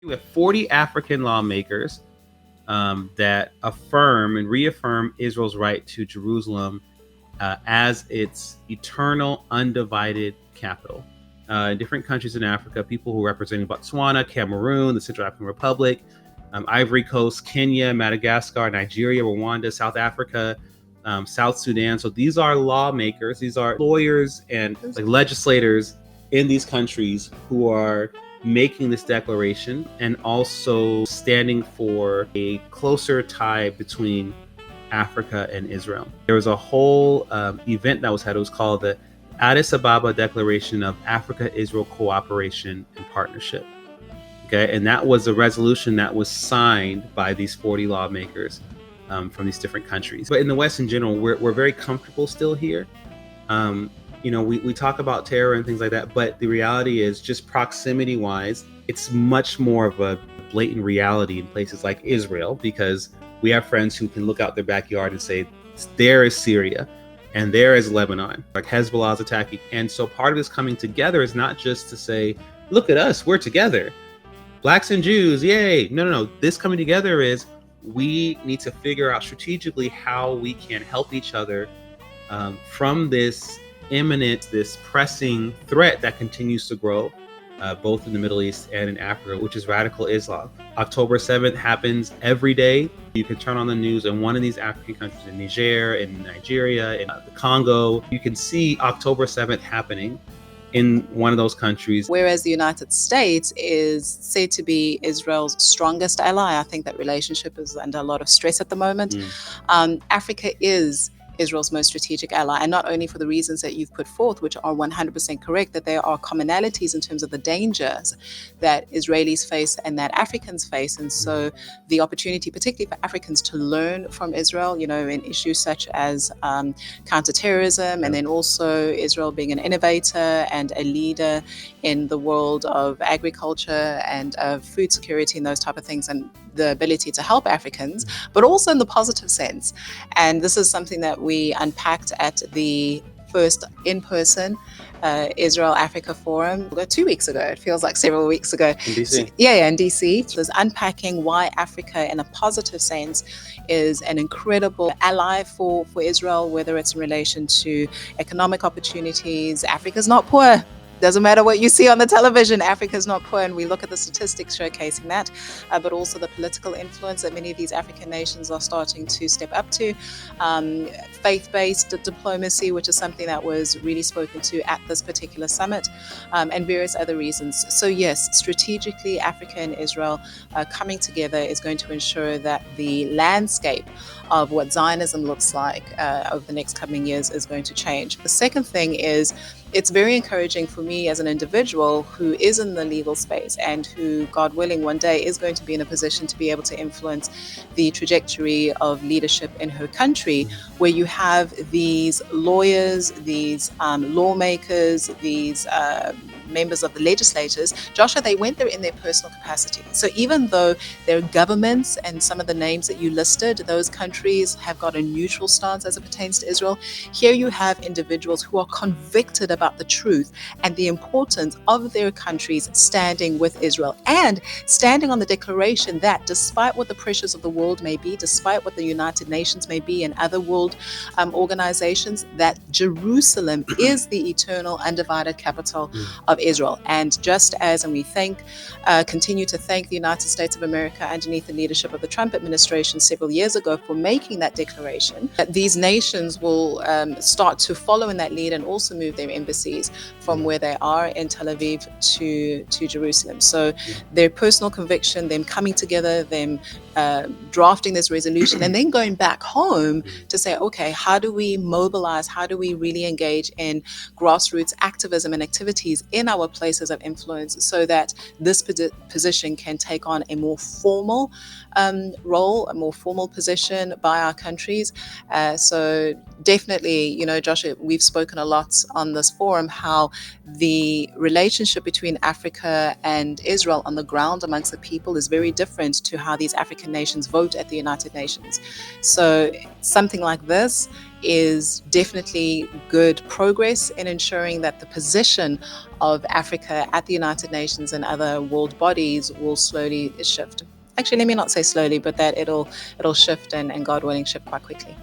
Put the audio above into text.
We have 40 African lawmakers that affirm and reaffirm Israel's right to Jerusalem as its eternal, undivided capital. In different countries in Africa, people who are representing Botswana, Cameroon, the Central African Republic, Ivory Coast, Kenya, Madagascar, Nigeria, Rwanda, South Africa, South Sudan. So these are lawmakers, these are lawyers and like legislators in these countries who are making this declaration and also standing for a closer tie between Africa and Israel. There was a whole event that was had. It was called the Addis Ababa Declaration of Africa-Israel Cooperation and Partnership. Okay, and that was a resolution that was signed by these 40 lawmakers from these different countries. But in the West in general, we're very comfortable still here. We talk about terror and things like that, but the reality is just proximity wise, it's much more of a blatant reality in places like Israel, because we have friends who can look out their backyard and say, there is Syria and there is Lebanon, like Hezbollah is attacking. And so part of this coming together is not just to say, look at us, we're together. Blacks and Jews, yay. No. This coming together is we need to figure out strategically how we can help each other from this imminent, this pressing threat that continues to grow, both in the Middle East and in Africa, which is radical Islam. October 7th happens every day. You can turn on the news in one of these African countries, in Niger, in Nigeria, in the Congo. You can see October 7th happening in one of those countries. Whereas the United States is said to be Israel's strongest ally, I think that relationship is under a lot of stress at the moment. Africa is Israel's most strategic ally, and not only for the reasons that you've put forth, which are 100% correct, that there are commonalities in terms of the dangers that Israelis face and that Africans face. And so the opportunity, particularly for Africans, to learn from Israel, in issues such as counterterrorism, and then also Israel being an innovator and a leader in the world of agriculture and of food security and those type of things, and the ability to help Africans, but also in the positive sense. And this is something that we unpacked at the first in-person Israel-Africa Forum 2 weeks ago. It feels like several weeks ago. In DC. In DC. So there's unpacking why Africa, in a positive sense, is an incredible ally for Israel, whether it's in relation to economic opportunities. Africa's not poor. Doesn't matter what you see on the television, Africa's not poor, and we look at the statistics showcasing that, but also the political influence that many of these African nations are starting to step up to. Faith-based diplomacy, which is something that was really spoken to at this particular summit, and various other reasons. So yes, strategically, Africa and Israel coming together is going to ensure that the landscape of what Zionism looks like over the next coming years is going to change. The second thing is, it's very encouraging for me as an individual who is in the legal space and who, God willing, one day is going to be in a position to be able to influence the trajectory of leadership in her country, where you have these lawyers, these lawmakers, these members of the legislators. Joshua, they went there in their personal capacity. So even though their governments and some of the names that you listed, those countries have got a neutral stance as it pertains to Israel, here you have individuals who are convicted about the truth and the importance of their countries standing with Israel and standing on the declaration that despite what the pressures of the world may be, despite what the United Nations may be and other world organizations, that Jerusalem is the eternal undivided capital of Israel. And just as, and we continue to thank the United States of America underneath the leadership of the Trump administration several years ago for making that declaration, that these nations will start to follow in that lead and also move their embassies from where they are in Tel Aviv to Jerusalem. So their personal conviction, them coming together, them drafting this resolution, and then going back home to say, okay, how do we mobilize, how do we really engage in grassroots activism and activities in our places of influence so that this position can take on a more formal role, a more formal position by our countries. So definitely, Joshua, we've spoken a lot on this forum how the relationship between Africa and Israel on the ground amongst the people is very different to how these African nations vote at the United Nations. So something like this is definitely good progress in ensuring that the position of Africa at the United Nations and other world bodies will slowly shift. Actually, let me not say slowly, but that it'll shift and God willing, shift quite quickly.